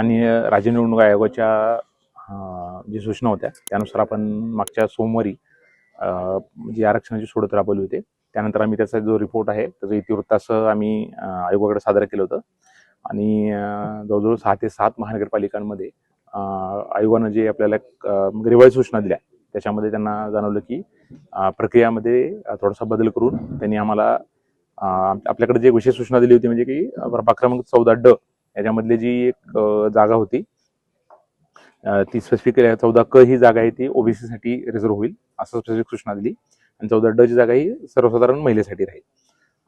माननीय राज्य निवडणूक आयोगाच्या जी सूचना होत्या त्यानुसार आपण मागच्या सोमवारी जी आरक्षणाची सोडत राबवली होती. त्यानंतर आम्ही त्याचा जो रिपोर्ट आहे त्याचं इतिवृत्त असं आम्ही आयोगाकडे सादर केलं होतं आणि जवळजवळ 6 ते 7 महानगरपालिकांमध्ये आयोगानं जे आपल्याला रिवाईज सूचना दिल्या त्याच्यामध्ये त्यांना जाणवलं की प्रक्रियामध्ये थोडासा बदल करून त्यांनी आम्हाला आपल्याकडे जे विशेष सूचना दिली होती म्हणजे की प्रभाग क्रमांक 14 याच्यामधली जी एक जागा होती ती स्पेसिफिक 14 क ही जागा आहे ती ओबीसी साठी रिझर्व्ह होईल असं स्पेसिफिक सूचना दिली आणि 14 ची जागा ही सर्वसाधारण महिलेसाठी राहील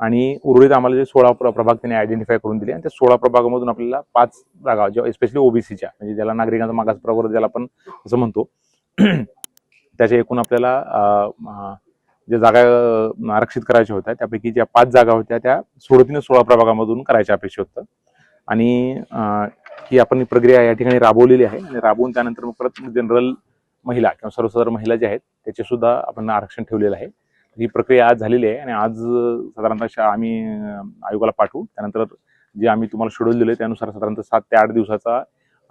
आणि उर्वरित आम्हाला जे 16 प्रभाग त्यांनी आयडेंटिफाय करून दिले आणि त्या 16 प्रभागामधून आपल्याला 5 जागा ज्या स्पेशली ओबीसीच्या म्हणजे ज्याला नागरिकांचा मागास प्रवर्ग ज्याला आपण असं म्हणतो त्याच्या एकूण आपल्याला ज्या जागा आरक्षित करायच्या होत्या त्यापैकी ज्या 5 जागा होत्या त्या 16 प्रभागामधून करायच्या अपेक्षित होतं आणि ही आपण प्रक्रिया या ठिकाणी राबवलेली आहे आणि राबवून त्यानंतर मग परत जनरल महिला किंवा सर्वसाधारण महिला ज्या आहेत त्याचे सुद्धा आपण आरक्षण ठेवलेलं आहे. ही प्रक्रिया आज झालेली आहे आणि आज साधारणतः आम्ही आयोगाला पाठवू. त्यानंतर जे आम्ही तुम्हाला शेड्यूल दिले त्यानुसार साधारणतः 7 ते 8 दिवसाचा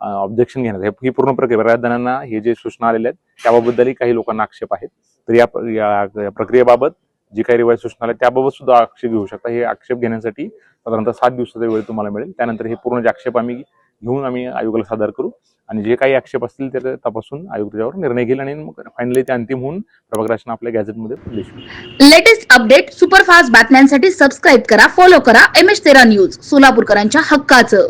ऑब्जेक्शन घेण्याचा ही पूर्ण प्रक्रिया बऱ्याच जणांना हे जे सूचना आलेल्या आहेत त्याबाबतही काही लोकांना आक्षेप आहेत. तर या प्रक्रियेबाबत जी काही रिवाईज सूचना आल्या त्याबाबत सुद्धा आक्षेप घेऊ शकता. हे आक्षेप घेण्यासाठी साधारणतः 7 दिवसाचा वेळ तुम्हाला मिळेल. त्यानंतर हे पूर्ण जे आक्षेप आम्ही घेऊन आम्ही आयोगाला सादर करू आणि जे काही आक्षेप असतील ते तपासून आयोग त्याच्यावर निर्णय घेईल आणि मग फायनली ते अंतिम होऊन प्रभाग रचना आपल्या गॅझेटमध्ये पब्लिश होईल. लेटेस्ट अपडेट सुपरफास्ट बातम्यांसाठी सबस्क्राईब करा, फॉलो करा MS13 न्यूज, सोलापूरकरांच्या हक्काचं.